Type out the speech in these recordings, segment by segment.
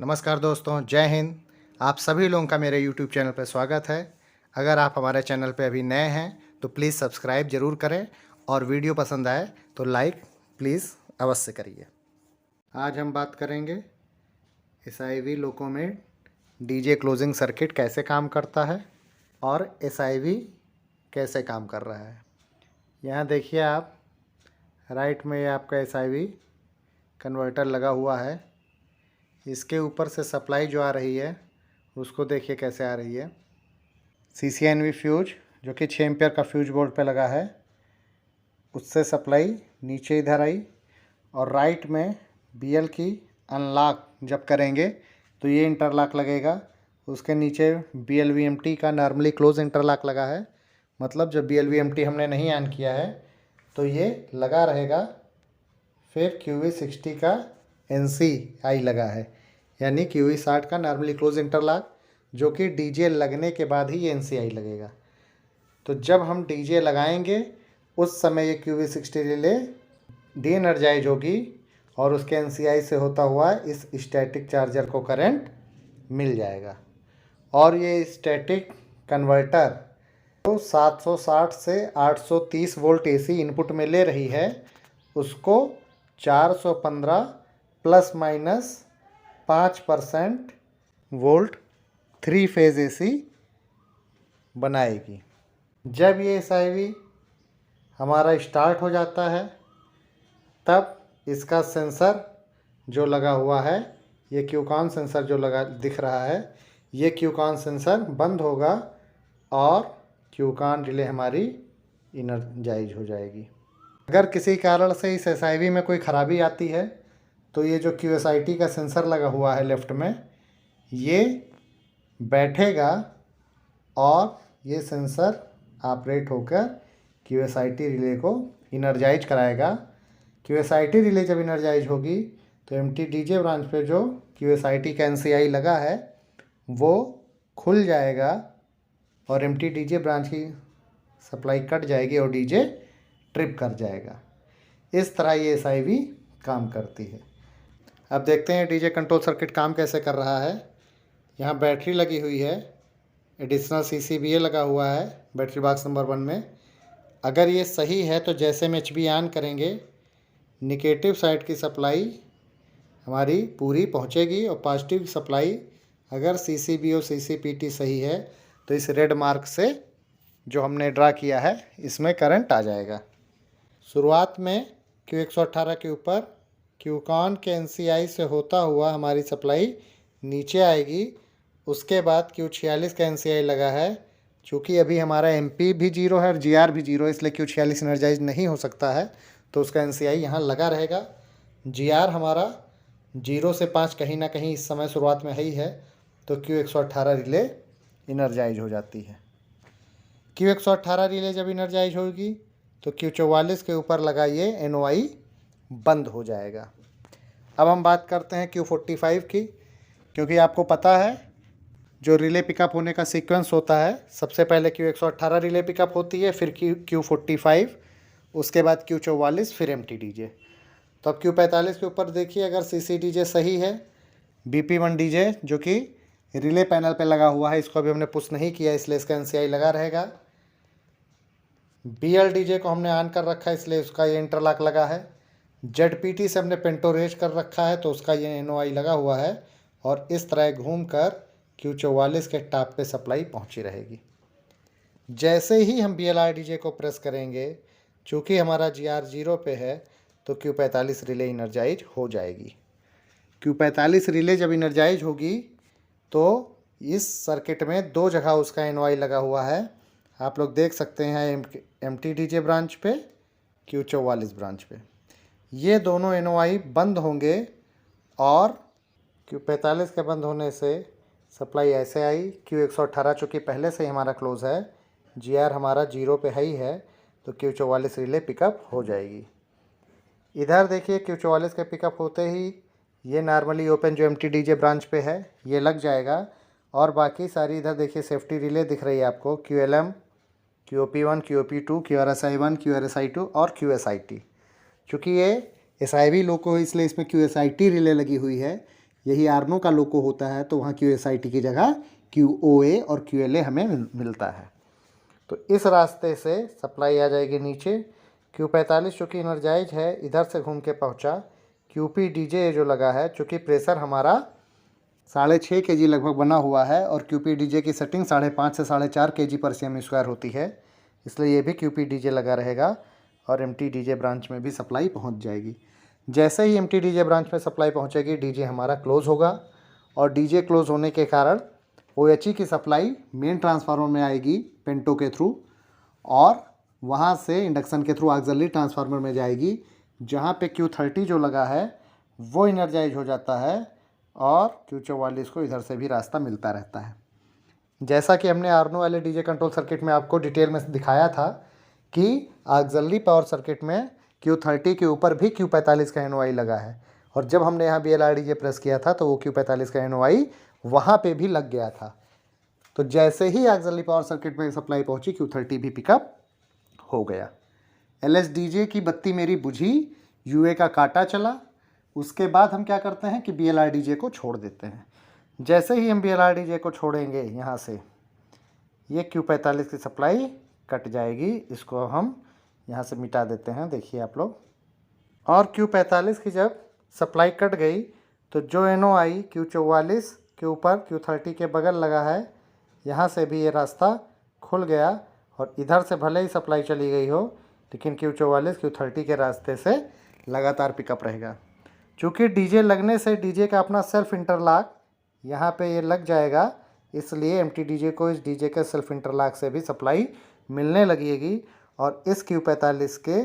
नमस्कार दोस्तों, जय हिंद। आप सभी लोगों का मेरे YouTube चैनल पर स्वागत है। अगर आप हमारे चैनल पर अभी नए हैं तो प्लीज़ सब्सक्राइब ज़रूर करें और वीडियो पसंद आए तो लाइक प्लीज़ अवश्य करिए। आज हम बात करेंगे SIV लोको में DJ क्लोजिंग सर्किट कैसे काम करता है और SIV कैसे काम कर रहा है। यहाँ देखिए आप, राइट में आपका SIV कन्वर्टर लगा हुआ है। इसके ऊपर से सप्लाई जो आ रही है उसको देखिए कैसे आ रही है। CCNV फ्यूज जो कि 6 एम्पियर का फ्यूज बोर्ड पे लगा है, उससे सप्लाई नीचे इधर आई और राइट में BL की अनलॉक जब करेंगे तो ये इंटरलॉक लगेगा। उसके नीचे BLVMT का नॉर्मली क्लोज इंटरलॉक लगा है, मतलब जब BLVMT हमने नहीं ऑन किया है तो ये लगा रहेगा। फिर QE60 का NCI लगा है, यानी QE60 का नॉर्मली क्लोज इंटरलॉक, जो कि DJ लगने के बाद ही ये NCI लगेगा। तो जब हम DJ लगाएंगे उस समय ये QE60 रिले डी एनर्जाइज होगी और उसके NCI से होता हुआ इस स्टैटिक चार्जर को करंट मिल जाएगा। और ये स्टैटिक कन्वर्टर तो 760 से 830 वोल्ट AC इनपुट में ले रही है, उसको 415 plus minus 5% volt 3 phase AC बनाएगी। जब ये SIV हमारा स्टार्ट हो जाता है तब इसका सेंसर जो लगा हुआ है, ये क्यूकॉन सेंसर जो लगा दिख रहा है, ये क्यूकॉन सेंसर बंद होगा और क्यूकॉन रिले हमारी इनर्जाइज हो जाएगी। अगर किसी कारण से इस SIV में कोई ख़राबी आती है तो ये जो QSIT का सेंसर लगा हुआ है लेफ़्ट में, ये बैठेगा और ये सेंसर ऑपरेट होकर QSIT रिले को इनर्जाइज कराएगा। QSIT रिले जब इनर्जाइज होगी तो MTDJ ब्रांच पे जो QSIT का NCI लगा है वो खुल जाएगा और MTDJ ब्रांच की सप्लाई कट जाएगी और DJ ट्रिप कर जाएगा। इस तरह ये SIV काम करती है। अब देखते हैं DJ कंट्रोल सर्किट काम कैसे कर रहा है। यहाँ बैटरी लगी हुई है, एडिशनल CCBA लगा हुआ है बैटरी बॉक्स नंबर 1 में। अगर ये सही है तो जैसे में HB ऑन करेंगे निगेटिव साइड की सप्लाई हमारी पूरी पहुँचेगी और पॉजिटिव सप्लाई अगर CCB और CCPT सही है तो इस रेड मार्क से जो हमने ड्रा किया है इसमें करंट आ जाएगा। शुरुआत में Q118 के ऊपर क्यूकॉन के NCI से होता हुआ हमारी सप्लाई नीचे आएगी। उसके बाद Q46 का NCI लगा है। चूँकि अभी हमारा MP भी 0 है और GR भी 0 है, इसलिए Q46 एनर्जाइज नहीं हो सकता है, तो उसका NCI यहाँ लगा रहेगा। GR हमारा 0 से 5 कहीं ना कहीं इस समय शुरुआत में ही है, तो Q118 रिले इनर्जाइज हो जाती है। Q118 रिले जब इनर्जाइज होगी तो Q44 के ऊपर लगा ये NOI बंद हो जाएगा। अब हम बात करते हैं Q45 की, क्योंकि आपको पता है जो रिले पिकअप होने का सीक्वेंस होता है, सबसे पहले Q118 रिले पिकअप होती है, फिर Q45, उसके बाद Q44, फिर MTDJ। तो अब Q45 के ऊपर देखिए, अगर CCDJ सही है, BP1 DJ जो कि रिले पैनल पे लगा हुआ है, इसको अभी हमने पुश नहीं किया इसलिए इसका NCI लगा रहेगा। BLDJ को हमने ऑन कर रखा है इसलिए उसका ये इंटरलॉक लगा है। ZPT से हमने पेंटोरेज कर रखा है तो उसका ये NOI लगा हुआ है और इस तरह घूम कर Q44 के टॉप पे सप्लाई पहुंची रहेगी। जैसे ही हम BLRDJ को प्रेस करेंगे, चूँकि हमारा GR 0 पे है, तो Q45 रिले इनर्जाइज हो जाएगी। Q45 रिले जब इनर्जाइज होगी तो इस सर्किट में दो जगह उसका NOI लगा हुआ है, आप लोग देख सकते हैं MTDJ ब्रांच पे, Q44 ब्रांच पे। ये दोनों NOI बंद होंगे और Q45 के बंद होने से सप्लाई ऐसे आई। Q118 चूँकि पहले से ही हमारा क्लोज है, GR हमारा 0 पे ही है, तो Q44 रिले पिकअप हो जाएगी। इधर देखिए Q44 के पिकअप होते ही ये नॉर्मली ओपन जो MTDJ ब्रांच पे है ये लग जाएगा और बाकी सारी इधर देखिए सेफ्टी रिले दिख रही है आपको, QLM, QOP1, QOP2, QRSI1, QRSI2 और QSIT। चूँकि ये SIV लोको है इसलिए इसमें QSIT रिले लगी हुई है, यही आर्नो का लोगो होता है, तो वहाँ QSIT की जगह QOA और QLA हमें मिलता है। तो इस रास्ते से सप्लाई आ जाएगी नीचे। Q45 चूँकि इनर्जाइज है, इधर से घूम के पहुँचा। QPDJ जो लगा है, चूँकि प्रेशर हमारा 6.5 kg लगभग बना हुआ है और QPDJ की सेटिंग 5.5 से 4.5 kg/cm² होती है, इसलिए ये भी QPDJ लगा रहेगा और MTDJ ब्रांच में भी सप्लाई पहुंच जाएगी। जैसे ही MTDJ ब्रांच में सप्लाई पहुंचेगी, DJ हमारा क्लोज़ होगा और DJ क्लोज़ होने के कारण OHE की सप्लाई मेन ट्रांसफार्मर में आएगी पेंटो के थ्रू और वहाँ से इंडक्शन के थ्रू ऑक्सिलरी ट्रांसफार्मर में जाएगी, जहाँ पे Q30 जो लगा है वो इनर्जाइज हो जाता है और Q44 को इधर से भी रास्ता मिलता रहता है। जैसा कि हमने आर्नो वाले DJ कंट्रोल सर्किट में आपको डिटेल में दिखाया था कि ऑक्सिलरी पावर सर्किट में Q30 के ऊपर भी Q45 का NOI लगा है और जब हमने यहाँ BLRDJ प्रेस किया था तो वो Q45 का NOI वहाँ पे भी लग गया था। तो जैसे ही ऑक्सिलरी पावर सर्किट में सप्लाई पहुँची, Q30 भी पिकअप हो गया। LSDJ की बत्ती मेरी बुझी, UA का काटा चला। उसके बाद हम क्या करते हैं कि BLRDJ को छोड़ देते हैं। जैसे ही हम BLRDJ को छोड़ेंगे, यहाँ से ये Q45 की सप्लाई कट जाएगी। इसको हम यहाँ से मिटा देते हैं, देखिए आप लोग। और Q45 की जब सप्लाई कट गई तो जो NOI Q44 के ऊपर Q30 के बगल लगा है, यहाँ से भी ये रास्ता खुल गया और इधर से भले ही सप्लाई चली गई हो, लेकिन Q44 Q30 के रास्ते से लगातार पिकअप रहेगा। चूँकि DJ लगने से DJ का अपना सेल्फ इंटरलॉक यहाँ पे ये लग जाएगा, इसलिए MTDJ को इस DJ के सेल्फ इंटरलॉक से भी सप्लाई मिलने लगेगी और इस Q45 के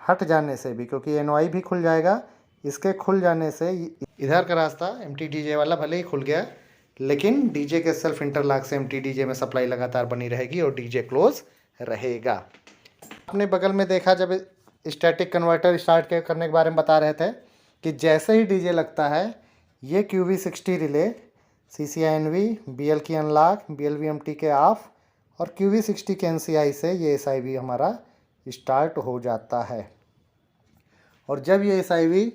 हट जाने से भी, क्योंकि NOI भी खुल जाएगा, इसके खुल जाने से इधर का रास्ता MTDJ वाला भले ही खुल गया, लेकिन DJ के सेल्फ इंटरलॉक से MTDJ में सप्लाई लगातार बनी रहेगी और DJ क्लोज रहेगा। आपने बगल में देखा जब स्टैटिक कन्वर्टर स्टार्ट करने के बारे में बता रहे थे कि जैसे ही DJ लगता है, ये QV60 रिले CCINV, BL की अनलॉक, BLVMT के ऑफ और QV60 के NCI से ये SIV हमारा स्टार्ट हो जाता है। और जब ये SIV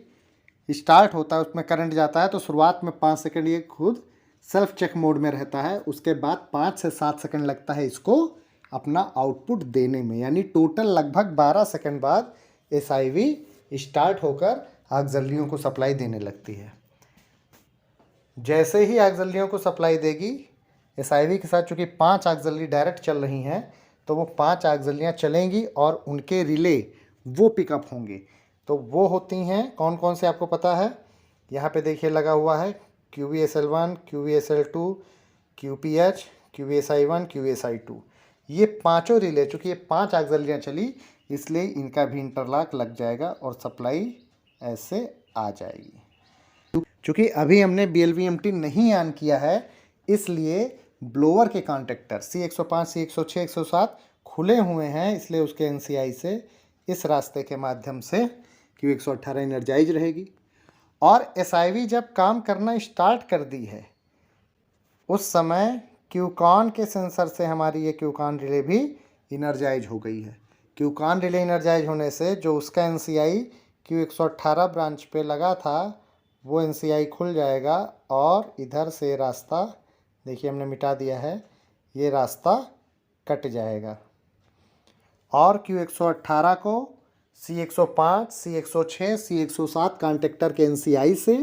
स्टार्ट होता है, उसमें करंट जाता है, तो शुरुआत में 5 सेकंड ये खुद सेल्फ चेक मोड में रहता है। उसके बाद 5 से 7 सेकंड लगता है इसको अपना आउटपुट देने में, यानी टोटल लगभग 12 सेकंड बाद SIV स्टार्ट होकर ऑक्सिलरियों को सप्लाई देने लगती है। जैसे ही ऑक्सिलरियों को सप्लाई देगी, SIV के साथ चूँकि 5 ऑक्सिलरी डायरेक्ट चल रही हैं, तो वो 5 ऑक्सिलरियाँ चलेंगी और उनके रिले वो पिकअप होंगे। तो वो होती हैं कौन कौन से आपको पता है, यहाँ पे देखिए लगा हुआ है QVSL1, QVSL2, QPH, QVSI1, QVSI2। ये पांचों रिले, चूँकि ये 5 ऑक्सिलरियाँ चली, इसलिए इनका भी इंटरलॉक लग जाएगा और सप्लाई ऐसे आ जाएगी। चूँकि अभी हमने BLVMT नहीं ऑन किया है, इसलिए ब्लोअर के कॉन्टेक्टर C105, C106, 107 खुले हुए हैं, इसलिए उसके NCI से इस रास्ते के माध्यम से Q118 एनर्जाइज रहेगी। और SIV जब काम करना स्टार्ट कर दी है, उस समय QCON के सेंसर से हमारी ये QCON रिले भी इनर्जाइज हो गई है। QCON रिले इनर्जाइज होने से जो उसका NCI Q118 ब्रांच पे लगा था, वो NCI खुल जाएगा और इधर से रास्ता देखिए हमने मिटा दिया है, ये रास्ता कट जाएगा और Q118 को C105, C106, C107 कॉन्टेक्टर के NCI से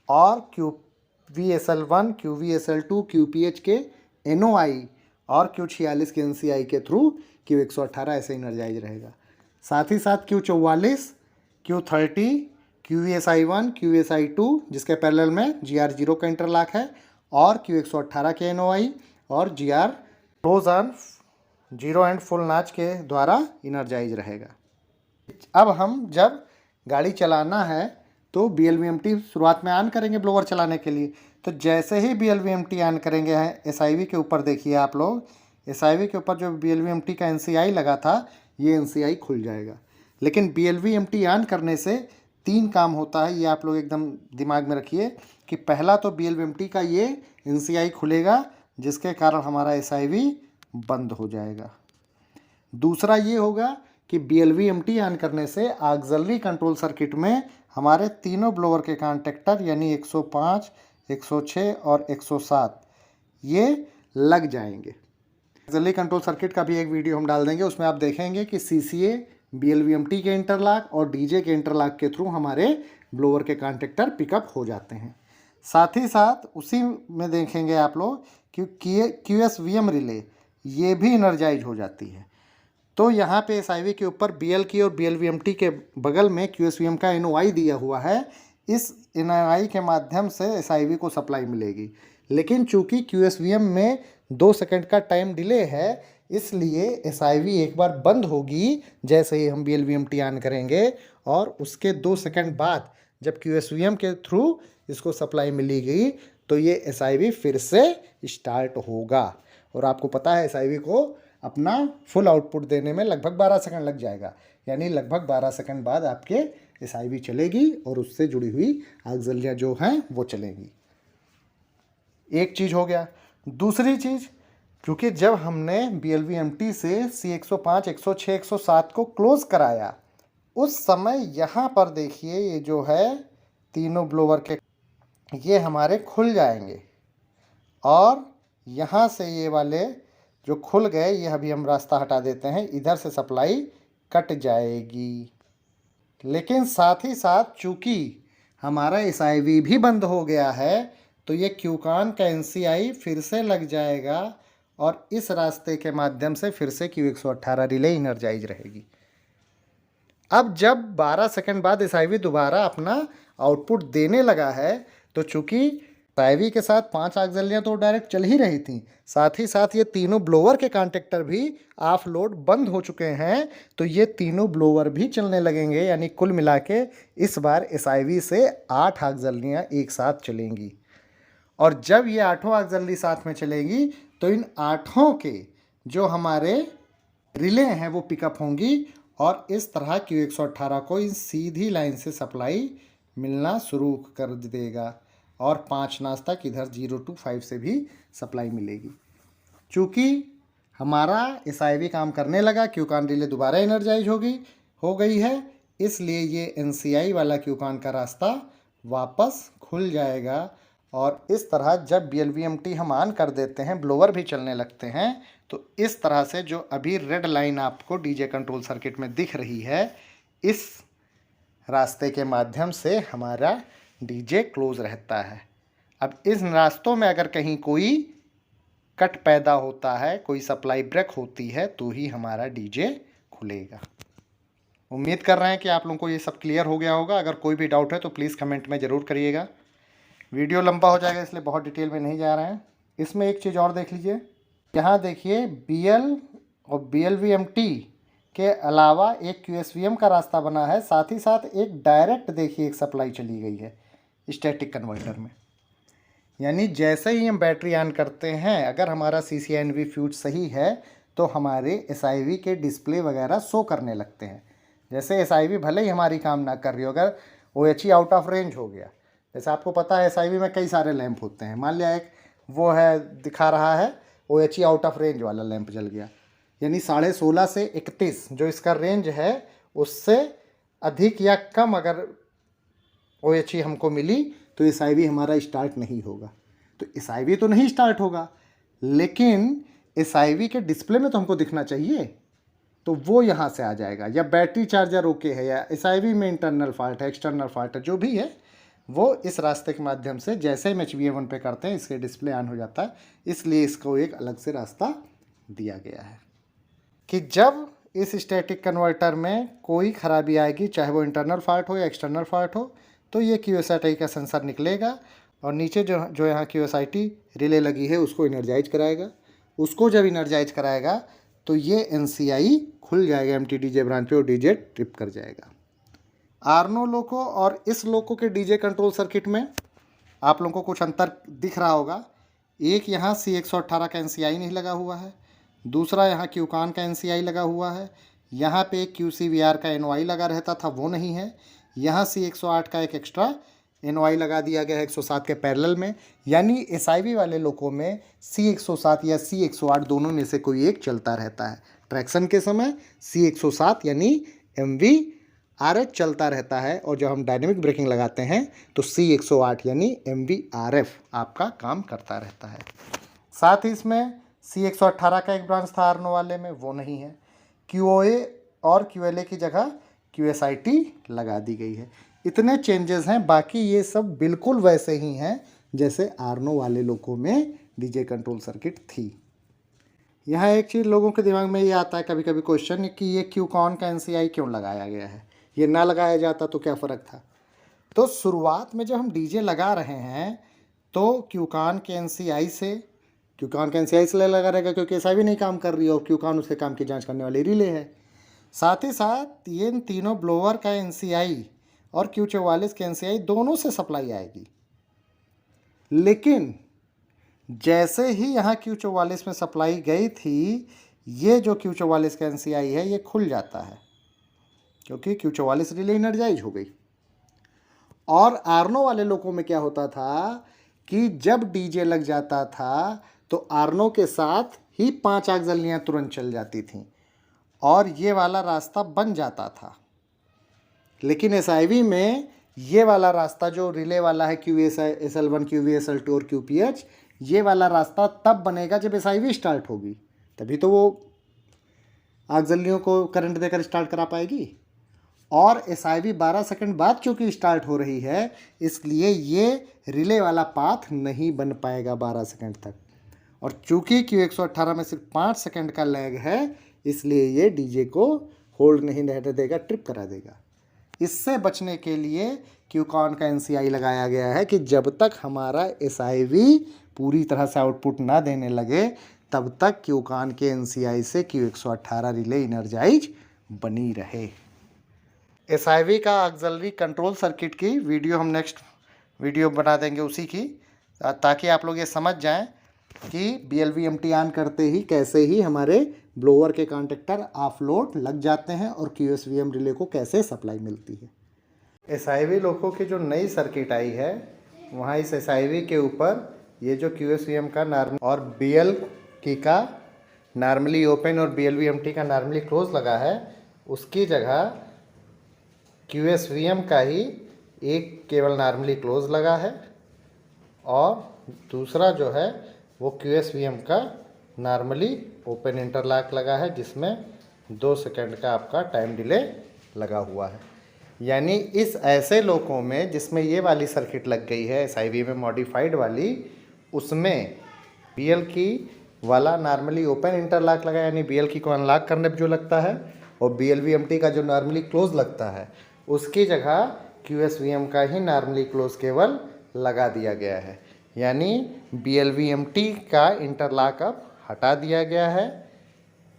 और QVSL1, QVSL2, QPH के NOI और Q46 के NCI के थ्रू Q118 ऐसे इनर्जाइज रहेगा। साथ ही साथ Q44, Q30, QVSI1, QVSI2 जिसके पैरेलल में GR0 का इंटरलॉक है और Q118 के NOI और GR close on 0 and full notch के द्वारा इनर्जाइज रहेगा। अब हम जब गाड़ी चलाना है तो BLVMT शुरुआत में ऑन करेंगे ब्लोअर चलाने के लिए। तो जैसे ही BLVMT ऑन करेंगे SIV के ऊपर देखिए आप लोग, SIV के ऊपर जो BLVMT का NCI लगा था, ये NCI खुल जाएगा। लेकिन BLVMT ऑन करने से 3 काम होता है, ये आप लोग एकदम दिमाग में रखिए कि पहला तो BLVMT का ये NCI खुलेगा, जिसके कारण हमारा SIV बंद हो जाएगा। दूसरा ये होगा कि BLVMT ऑन करने से ऑक्सिलरी कंट्रोल सर्किट में हमारे तीनों ब्लोअर के कॉन्टेक्टर यानी 105, 106 और 107 ये लग जाएंगे। ऑक्सिलरी कंट्रोल सर्किट का भी एक वीडियो हम डाल देंगे, उसमें आप देखेंगे कि CCA, BLVMT के इंटरलॉक और DJ के इंटरलॉक के थ्रू हमारे ब्लोअर के कॉन्टेक्टर पिकअप हो जाते हैं। साथ ही साथ उसी में देखेंगे आप लोग कि QSVM रिले ये भी एनर्जाइज हो जाती है। तो यहाँ पे SIV के ऊपर BL की और BLVMT के बगल में QSVM का NOI दिया हुआ है। इस NOI के माध्यम से SIV को सप्लाई मिलेगी, लेकिन चूंकि QSVM में 2 सेकंड का टाइम डिले है, इसलिए SIV एक बार बंद होगी जैसे ही हम BLVMT ऑन करेंगे, और उसके 2 सेकंड बाद जब QSVM के थ्रू इसको सप्लाई मिलेगी तो ये SIV फिर से स्टार्ट होगा। और आपको पता है SIV को अपना फुल आउटपुट देने में लगभग 12 सेकंड लग जाएगा, यानी लगभग 12 सेकंड बाद आपके SIV चलेगी और उससे जुड़ी हुई ऑक्सिलरियाँ जो हैं वो चलेंगी। एक चीज़ हो गया। दूसरी चीज़, क्योंकि जब हमने BLVMT से C105, 106, 107 को क्लोज़ कराया, उस समय यहाँ पर देखिए ये जो है तीनों ब्लोअर के ये हमारे खुल जाएंगे, और यहाँ से ये वाले जो खुल गए ये अभी हम रास्ता हटा देते हैं, इधर से सप्लाई कट जाएगी। लेकिन साथ ही साथ चूँकि हमारा SIV भी बंद हो गया है, तो ये QCON का NCI फिर से लग जाएगा और इस रास्ते के माध्यम से फिर से Q118 रिले एनर्जाइज रहेगी। अब जब 12 सेकंड बाद SIV दोबारा अपना आउटपुट देने लगा है, तो चूँकि SIV के साथ 5 ऑक्सिलरियाँ तो डायरेक्ट चल ही रही थी, साथ ही साथ ये तीनों ब्लोअर के कॉन्टेक्टर भी ऑफ लोड बंद हो चुके हैं, तो ये तीनों ब्लोअर भी चलने लगेंगे। यानी कुल मिला के इस बार SIV से 8 ऑक्सिलरियाँ एक साथ चलेंगी, और जब ये 8 ऑक्सिलरी साथ में चलेगी तो इन 8 के जो हमारे रिले हैं वो पिकअप होंगी, और इस तरह Q118 को इन सीधी लाइन से सप्लाई मिलना शुरू कर देगा, और 5 नास तक इधर 0 to 5 से भी सप्लाई मिलेगी। चूँकि हमारा SIV काम करने लगा, QCON रिले दोबारा एनर्जाइज हो गई है, इसलिए ये NCI वाला QCON का रास्ता वापस खुल जाएगा। और इस तरह जब BLVMT हम ऑन कर देते हैं, ब्लोअर भी चलने लगते हैं, तो इस तरह से जो अभी रेड लाइन आपको DJ कंट्रोल सर्किट में दिख रही है, इस रास्ते के माध्यम से हमारा DJ क्लोज रहता है। अब इस रास्तों में अगर कहीं कोई कट पैदा होता है, कोई सप्लाई ब्रेक होती है, तो ही हमारा DJ खुलेगा। उम्मीद कर रहे हैं कि आप लोगों को ये सब क्लियर हो गया होगा। अगर कोई भी डाउट है तो प्लीज़ कमेंट में ज़रूर करिएगा। वीडियो लंबा हो जाएगा इसलिए बहुत डिटेल में नहीं जा रहे हैं। इसमें एक चीज़ और देख लीजिए, यहाँ देखिए BL और BLVMT के अलावा एक QSVM का रास्ता बना है, साथ ही साथ एक डायरेक्ट देखिए एक सप्लाई चली गई है स्टैटिक कन्वर्टर में। यानी जैसे ही हम बैटरी ऑन करते हैं, अगर हमारा CCNV फ्यूज सही है तो हमारे SIV के डिस्प्ले वगैरह शो करने लगते हैं। जैसे SIV भले ही हमारी काम ना कर रही हो, अगर OHE आउट ऑफ रेंज हो गया, जैसे आपको पता है SIV में कई सारे लैंप होते हैं, मान लिया एक वो है दिखा रहा है OHE आउट ऑफ रेंज वाला लैंप जल गया, यानी 16.5 से 31 जो इसका रेंज है उससे अधिक या कम अगर OHE हमको मिली तो SIV हमारा स्टार्ट नहीं होगा। तो SIV तो नहीं स्टार्ट होगा, लेकिन SIV के डिस्प्ले में तो हमको दिखना चाहिए, तो वो यहाँ से आ जाएगा। या बैटरी चार्जर ओके है, या SIV में इंटरनल फॉल्ट है, एक्सटर्नल फॉल्ट है, जो भी है वो इस रास्ते के माध्यम से जैसे हम HbA1 पे करते हैं इसके डिस्प्ले ऑन हो जाता है। इसलिए इसको एक अलग से रास्ता दिया गया है कि जब इस स्टैटिक कन्वर्टर में कोई ख़राबी आएगी, चाहे वो इंटरनल फॉल्ट हो या एक्सटर्नल फॉल्ट हो, तो ये QSIT का सेंसर निकलेगा और नीचे जो यहाँ QSIT रिले लगी है उसको इनर्जाइज कराएगा। उसको जब इनर्जाइज कराएगा तो ये NCI खुल जाएगा MTDJ ब्रांच पे और DJ ट्रिप कर जाएगा। आर्नो लोको और इस लोको के DJ कंट्रोल सर्किट में आप लोगों को कुछ अंतर दिख रहा होगा। एक यहाँ C118 का NCI नहीं लगा हुआ है, दूसरा यहाँ QCON का NCI लगा हुआ है, यहाँ पे एक QCVR का NOI लगा रहता था वो नहीं है, यहाँ C108 का एक एक्स्ट्रा NOI लगा दिया गया है 107 के पैरेलल में। यानी SIV वाले लोको में C107 या C108 दोनों में से कोई एक चलता रहता है। ट्रैक्शन के समय C107 यानी MV RH चलता रहता है और जब हम डायनेमिक ब्रेकिंग लगाते हैं तो C108 यानी MVRF आपका काम करता रहता है। साथ ही इसमें C118 का एक ब्रांच था आर्नो वाले में, वो नहीं है। QOA और QLA की जगह QSIT लगा दी गई है। इतने चेंजेस हैं, बाकी ये सब बिल्कुल वैसे ही हैं जैसे आर्नो वाले लोगों में डीजे कंट्रोल सर्किट थी। यहाँ एक चीज़ लोगों के दिमाग में ये आता है कभी कभी क्वेश्चन कि ये QCON का NCI क्यों लगाया गया है, ये ना लगाया जाता तो क्या फ़र्क था। तो शुरुआत में जब हम डीजे लगा रहे हैं तो QCON के NCI से इसलिए लगा रहेगा क्योंकि SIV नहीं काम कर रही है और QCON उसके काम की जांच करने वाली रिले है। साथ ही साथ ये तीनों ब्लोअर का NCI और Q44 के NCI दोनों से सप्लाई आएगी। लेकिन जैसे ही यहाँ Q44 में सप्लाई गई थी, ये जो Q44 का NCI है ये खुल जाता है क्योंकि Q44 रिले इनर्जाइज हो गई। और आर्नो वाले लोगों में क्या होता था कि जब डीजे लग जाता था तो आर्नो के साथ ही 5 आग जल्लियाँ तुरंत चल जाती थीं और ये वाला रास्ता बन जाता था। लेकिन SIV में ये वाला रास्ता जो रिले वाला है QSL1, QVSL2 और QPH, ये वाला रास्ता तब बनेगा जब SIV स्टार्ट होगी, तभी तो वो आग जल्लियों को करंट देकर स्टार्ट करा पाएगी। और SIV 12 सेकंड बाद क्योंकि स्टार्ट हो रही है, इसलिए ये रिले वाला पाथ नहीं बन पाएगा 12 सेकंड तक। और चूँकि Q118 में सिर्फ 5 सेकंड का लैग है, इसलिए ये डीजे को होल्ड नहीं रहने देगा, ट्रिप करा देगा। इससे बचने के लिए QCON का NCI लगाया गया है कि जब तक हमारा SIV पूरी तरह से आउटपुट ना देने लगे तब तक QCON के NCI से Q118 रिले इनर्जाइज बनी रहे। SIV का ऑक्सिलरी कंट्रोल सर्किट की वीडियो हम नेक्स्ट वीडियो बना देंगे उसी की, ताकि आप लोग ये समझ जाएं कि BLVMT ऑन करते ही कैसे ही हमारे ब्लोअर के कॉन्टेक्टर ऑफ लोड लग जाते हैं और QSVM रिले को कैसे सप्लाई मिलती है। SIV लोगों की जो नई सर्किट आई है, वहाँ इस SIV के ऊपर ये जो QSVM का नॉर्मल और BL की का नॉर्मली ओपन और BLVMT का नॉर्मली क्लोज लगा है, उसकी जगह QSVM का ही एक केवल नॉर्मली क्लोज लगा है और दूसरा जो है वो QSVM का नॉर्मली ओपन इंटरलॉक लगा है, जिसमें 2 सेकंड का आपका टाइम डिले लगा हुआ है। यानी इस ऐसे लोगों में जिसमें ये वाली सर्किट लग गई है SIV में मॉडिफाइड वाली, उसमें BL की वाला नॉर्मली ओपन इंटरलॉक लगा, यानी BL की को अनलॉक करने पर जो लगता है, और BLVMT का जो नॉर्मली क्लोज लगता है उसकी जगह QSVM का ही नॉर्मली क्लोज केबल लगा दिया गया है। यानी BLVMT का इंटरलॉक अब हटा दिया गया है।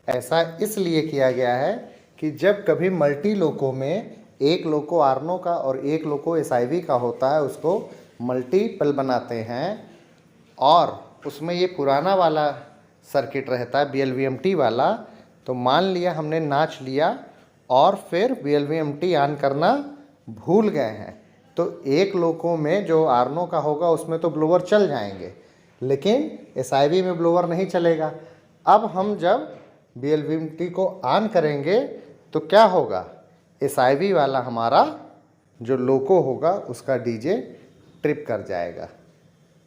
ऐसा इसलिए किया गया है कि जब कभी मल्टी लोको में एक लोको आर्नो का और एक लोको SIV का होता है, उसको मल्टीपल बनाते हैं और उसमें ये पुराना वाला सर्किट रहता है BLVMT वाला, तो मान लिया हमने नाच लिया और फिर BLVMT ऑन करना भूल गए हैं, तो एक लोको में जो आर्नो का होगा उसमें तो ब्लोअर चल जाएंगे, लेकिन SIV में ब्लोअर नहीं चलेगा। अब हम जब BLVMT को ऑन करेंगे तो क्या होगा, SIV वाला हमारा जो लोको होगा उसका डीजे ट्रिप कर जाएगा।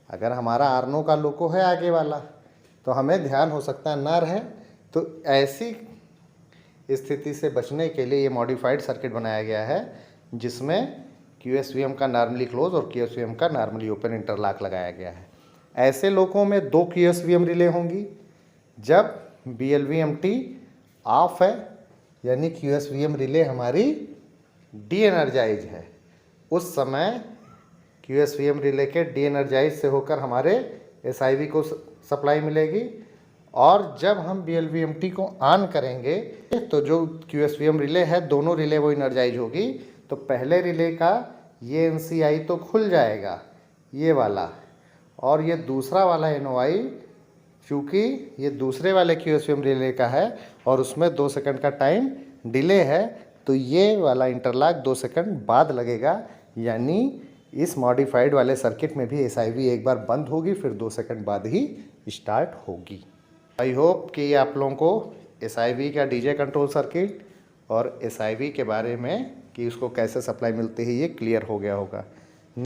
अगर हमारा आर्नो का लोको है आगे वाला तो हमें ध्यान हो सकता है ना रहे। तो ऐसी स्थिति से बचने के लिए ये मॉडिफाइड सर्किट बनाया गया है, जिसमें QSVM का नॉर्मली क्लोज और QSVM का नॉर्मली ओपन इंटरलॉक लगाया गया है। ऐसे लोगों में 2 QSVM रिले होंगी। जब BLVMT ऑफ है यानी QSVM रिले हमारी डी एनर्जाइज है, उस समय QSVM रिले के डी एनर्जाइज से होकर हमारे SIV को सप्लाई मिलेगी। और जब हम BLVMT को ऑन करेंगे तो जो QSVM रिले है, दोनों रिले वो इनर्जाइज होगी, तो पहले रिले का ये NCI तो खुल जाएगा ये वाला, और ये दूसरा वाला NOI चूँकि ये दूसरे वाले QSVM रिले का है और उसमें 2 सेकंड का टाइम डिले है, तो ये वाला इंटरलॉक 2 सेकंड बाद लगेगा। यानी इस मॉडिफाइड वाले सर्किट में भी SIV एक बार बंद होगी, फिर 2 सेकंड बाद ही स्टार्ट होगी। आई होप कि आप लोगों को SIV का डीजे कंट्रोल सर्किट और SIV के बारे में कि उसको कैसे सप्लाई मिलती है ये क्लियर हो गया होगा।